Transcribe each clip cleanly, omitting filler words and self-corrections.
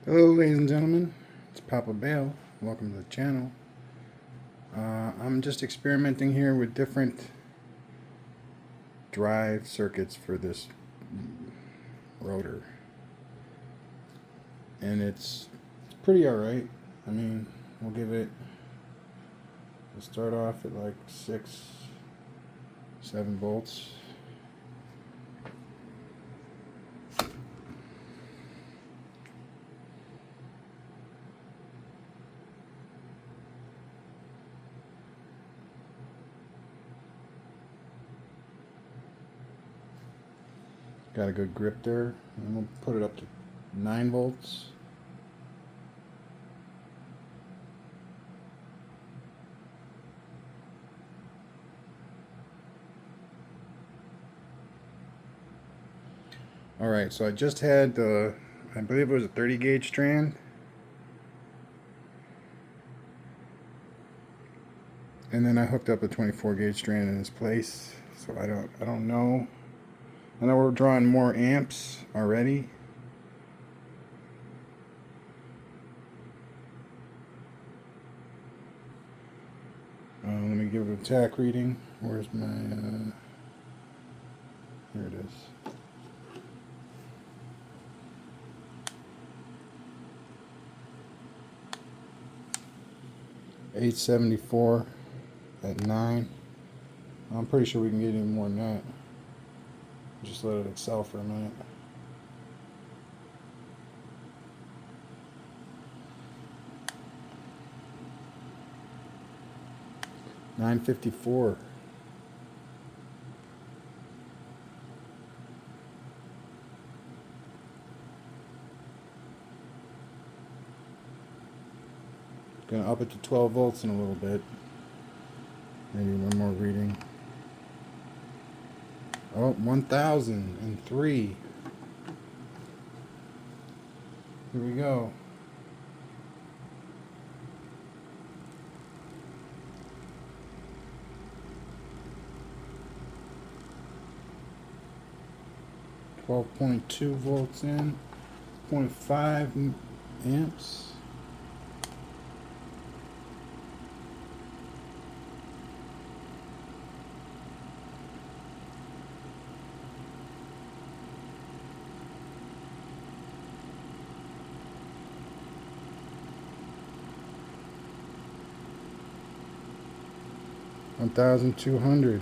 Hello ladies and gentlemen, it's Papa Bale. Welcome to the channel. I'm just experimenting here with different drive circuits for this rotor. And it's pretty alright. I mean, we'll start off at like 7 volts. Got a good grip there. And we'll put it up to 9 volts. Alright, so I just had, I believe it was a 30 gauge strand. And then I hooked up a 24 gauge strand in its place. So I don't know. I know we're drawing more amps already. Let me give it a tack reading. Where's my, here it is. $874 at 9. I'm pretty sure we can get even more than that. Just let it excel for a minute. $954. Gonna up it to 12 volts in a little bit. Maybe one more reading. Oh, 1003. Here we go. $12.2 volts in, 0.5 amps. $1,200.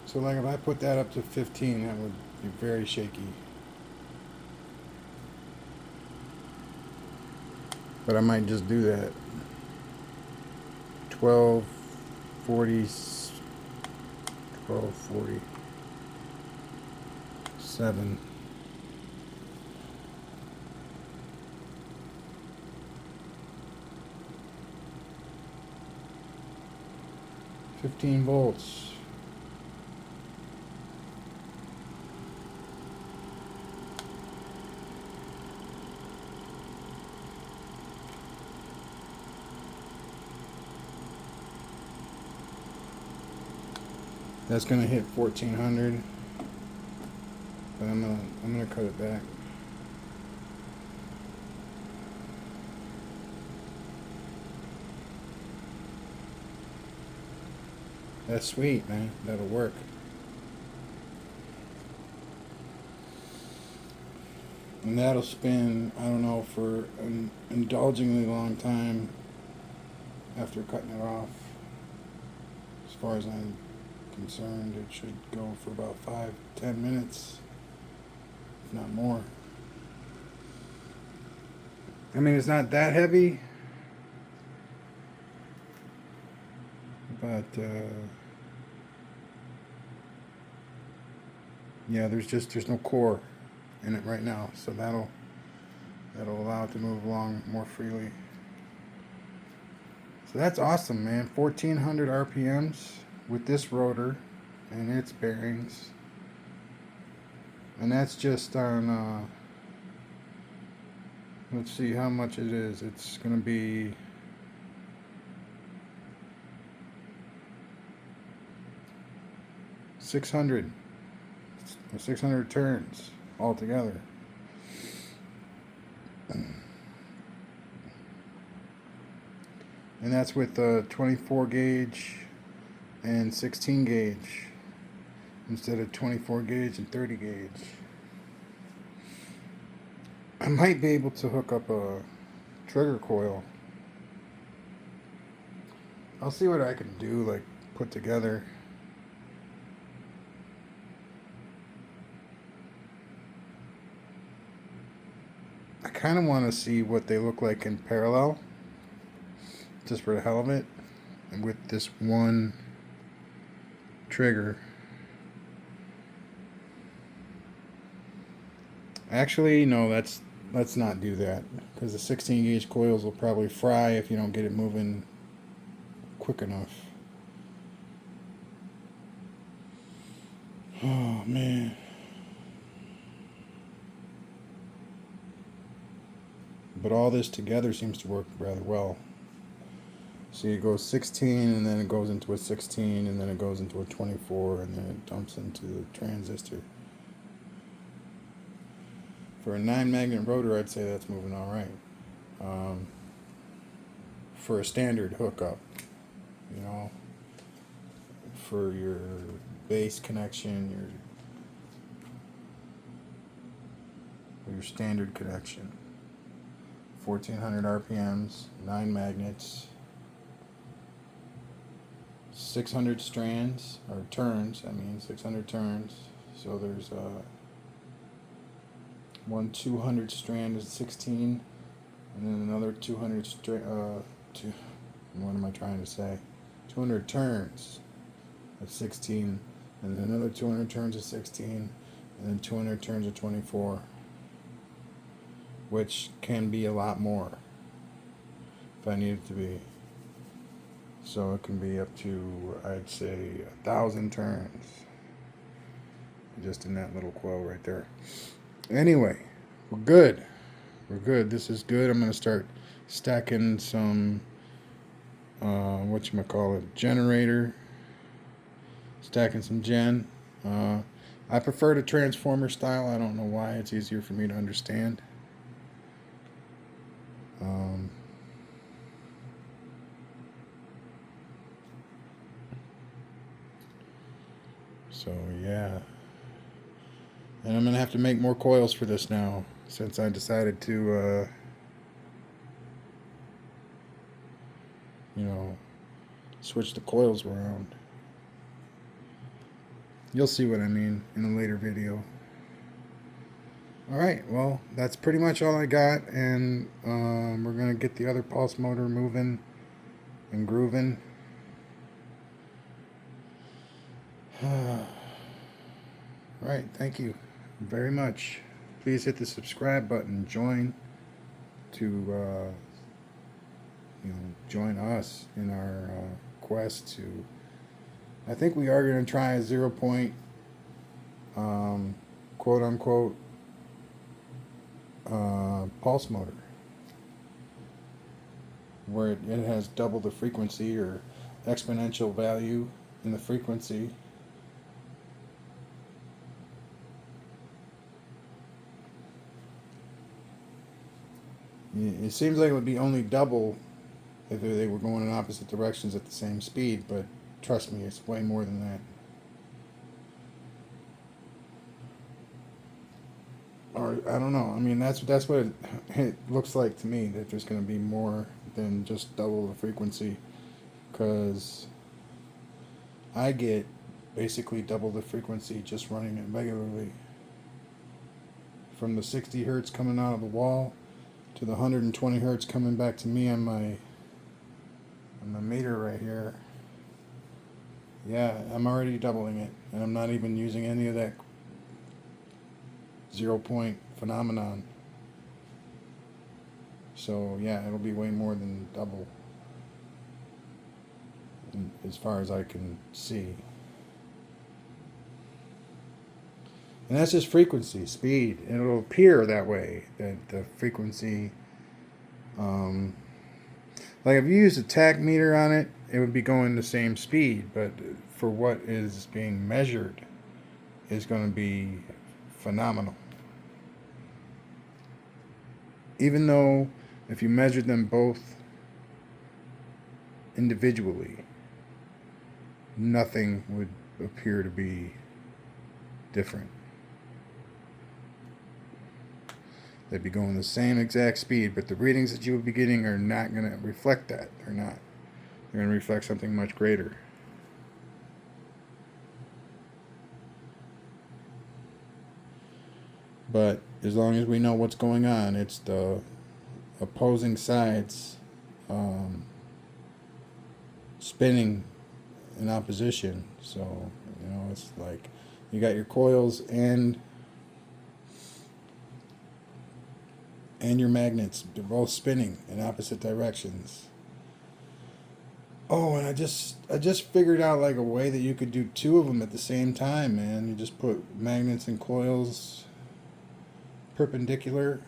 So like if I put that up to 15, that would be very shaky. But I might just do that. 1247. $15. That's gonna hit 1400, but I'm gonna cut it back. That's sweet, man. That'll work. And that'll spin, I don't know, for an indulgingly long time after cutting it off. As far as I'm concerned, it should go for about 5-10 minutes, if not more. I mean, it's not that heavy, but yeah, there's no core in it right now, so that'll allow it to move along more freely. So that's awesome, man. 1400 RPMs with this rotor and its bearings, and that's just on let's see how much it is. It's gonna be $600. 600 turns altogether. And that's with 24 gauge and 16 gauge instead of 24 gauge and 30 gauge. I might be able to hook up a trigger coil. I'll see what I can do, like put together. I kind of want to see what they look like in parallel, just for the hell of it, and with this one trigger. Actually, no, let's not do that, because the 16 gauge coils will probably fry if you don't get it moving quick enough. Oh man. But all this together seems to work rather well. See, it goes 16, and then it goes into a 16, and then it goes into a 24, and then it dumps into the transistor. For a 9-magnet rotor, I'd say that's moving all right. For a standard hookup, you know, for your base connection, your standard connection. 1400 RPMs, 9 magnets, 600 strands, or turns, 600 turns. So there's one 200 strand is 16, and then another 200 what am I trying to say? 200 turns at 16, and then another 200 turns at 16, and then 200 turns at 24. Which can be a lot more if I need it to be. So it can be up to, I'd say, 1,000 turns just in that little coil right there. Anyway, we're good. We're good. This is good. I'm going to start stacking some, generator. Stacking some gen. I prefer the transformer style. I don't know why. It's easier for me to understand. So yeah, and I'm gonna have to make more coils for this now, since I decided to switch the coils around. You'll see what I mean in a later video. Alright, well, that's pretty much all I got, and we're gonna get the other pulse motor moving and grooving. Alright, thank you very much. Please hit the subscribe button. Join to join us in our quest to. I think we are going to try a 0 point, quote unquote, pulse motor, where it has double the frequency or exponential value in the frequency. It seems like it would be only double if they were going in opposite directions at the same speed, but trust me, it's way more than that. Or I don't know. That's what it looks like to me, that there's going to be more than just double the frequency, because I get basically double the frequency just running it regularly. From the 60 hertz coming out of the wall to the 120 hertz coming back to me on my meter right here. Yeah, I'm already doubling it, and I'm not even using any of that 0 point phenomenon. So yeah, it'll be way more than double, as far as I can see. And that's just frequency, speed. And it'll appear that way, that the frequency, like if you use a tach meter on it, it would be going the same speed, but for what is being measured, is going to be phenomenal. Even though if you measure them both individually, nothing would appear to be different. They'd be going the same exact speed, but the readings that you would be getting are not going to reflect that. They're not. They're going to reflect something much greater. But as long as we know what's going on, it's the opposing sides spinning in opposition. So, it's like you got your coils and your magnets. They're both spinning in opposite directions. Oh, and I just figured out like a way that you could do two of them at the same time, man. You just put magnets and coils perpendicular.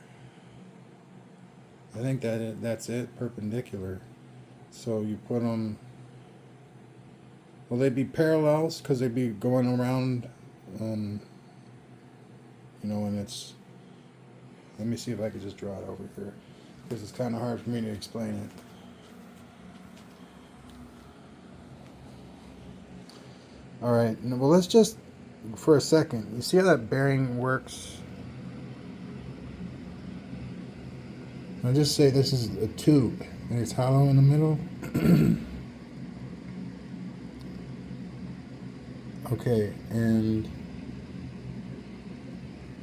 I think that's it, perpendicular. So you put them. Well, they'd be parallels because they'd be going around. And it's. Let me see if I could just draw it over here, because it's kind of hard for me to explain it. All right. Well, let's just for a second. You see how that bearing works? I'll just say this is a tube, and it's hollow in the middle. Okay, and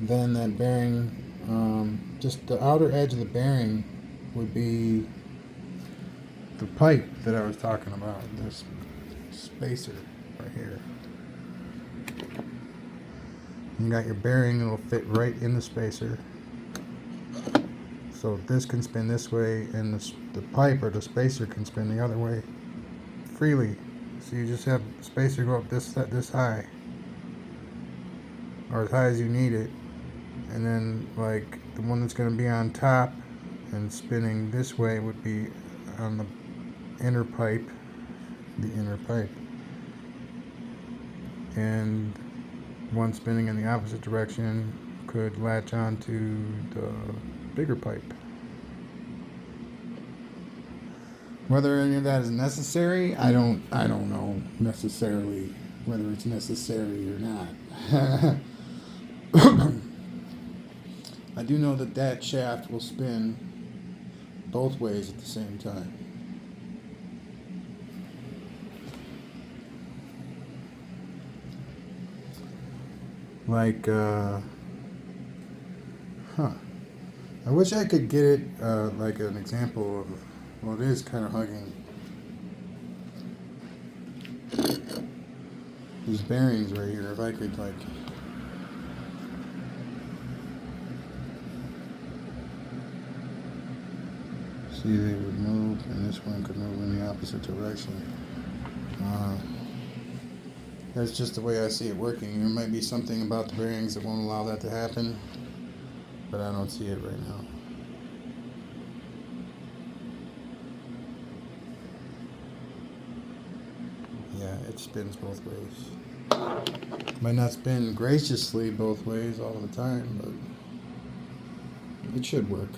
then that bearing, just the outer edge of the bearing would be the pipe that I was talking about, this spacer right here. You got your bearing, it'll fit right in the spacer. So this can spin this way, and the pipe or the spacer can spin the other way freely. So you just have the spacer go up this high, or as high as you need it, and then like the one that's going to be on top and spinning this way would be on the inner pipe, and one spinning in the opposite direction could latch on to the bigger pipe. Whether any of that is necessary, I don't know necessarily whether it's necessary or not. I do know that shaft will spin both ways at the same time. Like, I wish I could get it like an example of, well, it is kind of hugging these bearings right here. If I could like, see, they would move, and this one could move in the opposite direction. That's just the way I see it working. There might be something about the bearings that won't allow that to happen, but I don't see it right now. Yeah, it spins both ways. Might not spin graciously both ways all the time, but it should work.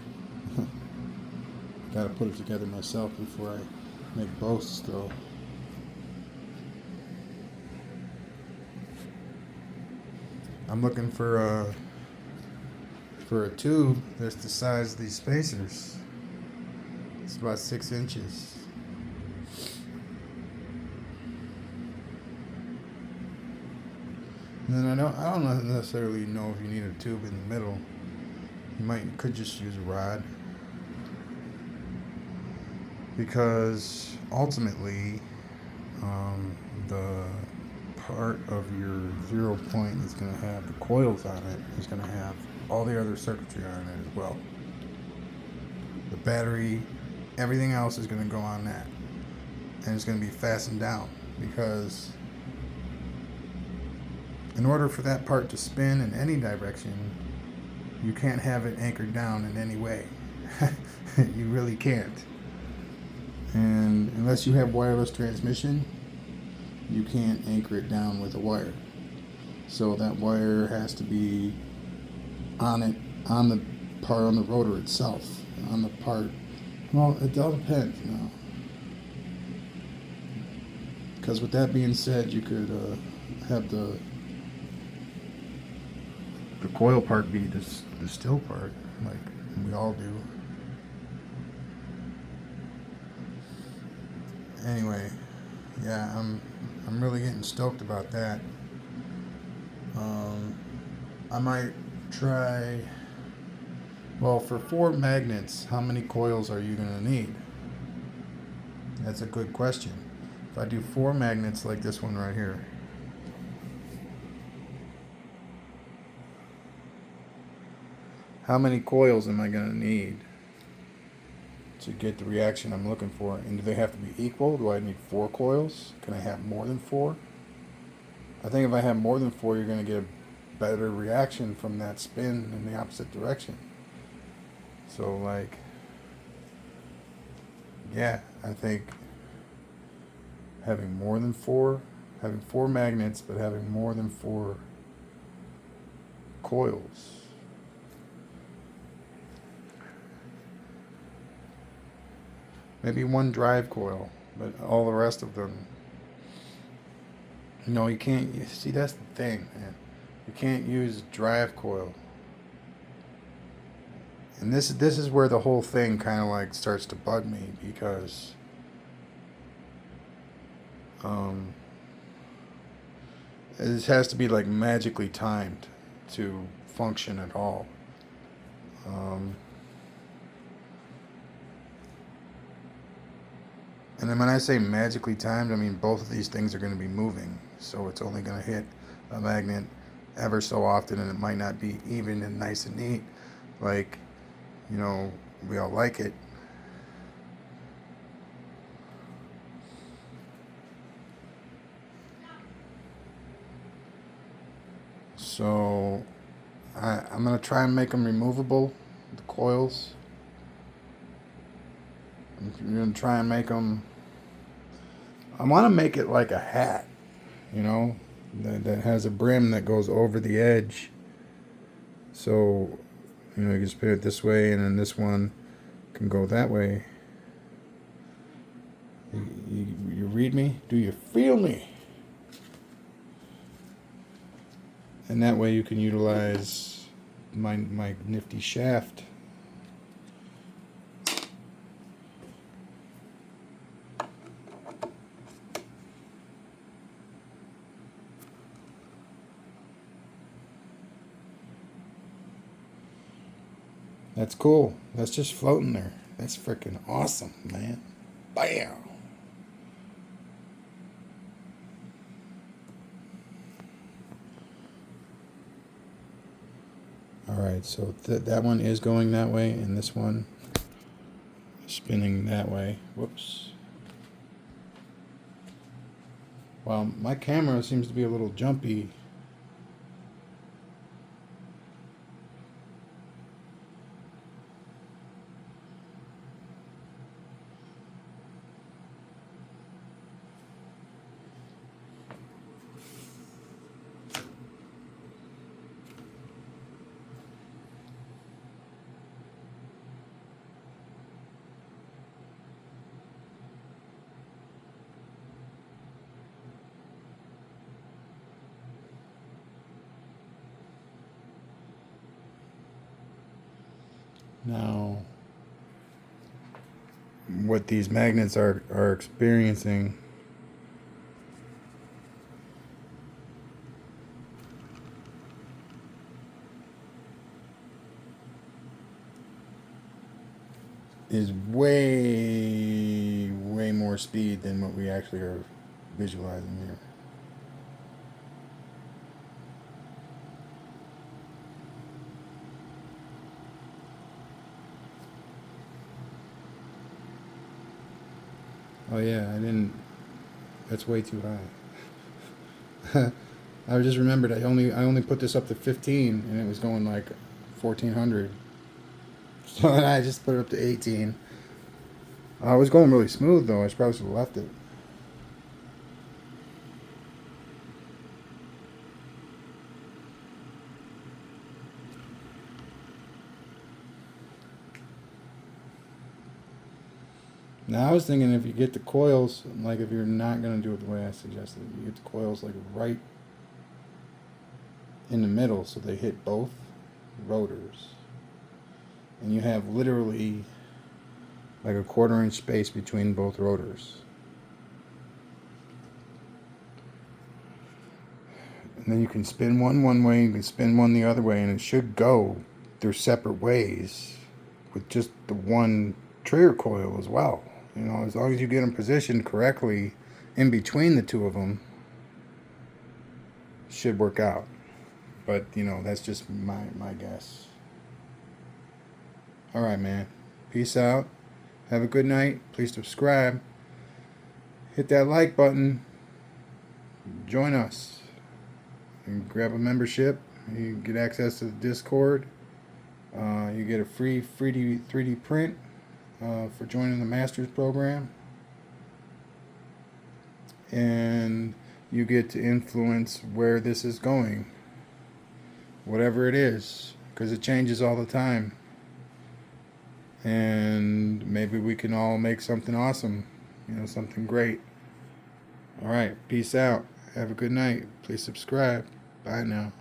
Gotta put it together myself before I make boasts, though. I'm looking for a tube that's the size of these spacers. It's about 6 inches. And then I don't necessarily know if you need a tube in the middle. You could just use a rod, because ultimately the part of your 0 point that's going to have the coils on it is going to have all the other circuitry on it as well. The battery, everything else is going to go on that, and it's going to be fastened down, because in order for that part to spin in any direction, you can't have it anchored down in any way. You really can't. And unless you have wireless transmission, you can't anchor it down with a wire. So that wire has to be on it, on the part on the rotor itself, on the part. Well, it all depends now. Because with that being said, you could have the coil part be the still part, like we all do. Anyway, yeah, I'm really getting stoked about that. I might try. Well, for 4 magnets, how many coils are you gonna need? That's a good question. If I do 4 magnets like this one right here, how many coils am I gonna need to get the reaction I'm looking for? And do they have to be equal? Do I need 4 coils? Can I have more than 4? I think if I have more than 4, you're going to get a better reaction from that spin in the opposite direction. So, like, yeah, I think having more than 4, having 4 magnets, but having more than 4 coils. Maybe 1 drive coil, but all the rest of them. No, you can't. You see, that's the thing, man. You can't use drive coil. And this is where the whole thing kind of like starts to bug me, because it has to be like magically timed to function at all. And then when I say magically timed, I mean both of these things are going to be moving, so it's only going to hit a magnet ever so often, and it might not be even and nice and neat, like, you know, we all like it. So I'm going to try and make them removable, the coils. I'm going to try and make them, I want to make it like a hat, you know, that has a brim that goes over the edge. So, you know, you can spin it this way, and then this one can go that way. You read me? Do you feel me? And that way you can utilize my nifty shaft. That's cool. That's just floating there. That's freaking awesome, man. Bam! Alright, so that one is going that way, and this one is spinning that way. Whoops. Well, my camera seems to be a little jumpy. Now, what these magnets are experiencing is way more speed than what we actually are visualizing here. Oh yeah, I didn't. That's way too high. I just remembered I only put this up to 15, and it was going like 1400. So then I just put it up to 18. I was going really smooth though. I probably should have left it. Now I was thinking if you get the coils, like if you're not going to do it the way I suggested, you get the coils like right in the middle so they hit both rotors. And you have literally like a 1/4 inch space between both rotors. And then you can spin one way, you can spin one the other way, and it should go their separate ways with just the one trigger coil as well. You know, as long as you get them positioned correctly in between the two of them, should work out. But, you know, that's just my guess. All right, man. Peace out. Have a good night. Please subscribe. Hit that like button. Join us. And grab a membership. You get access to the Discord. You get a free 3D print for joining the Masters program. And you get to influence where this is going. Whatever it is. Because it changes all the time. And maybe we can all make something awesome. You know, something great. All right. Peace out. Have a good night. Please subscribe. Bye now.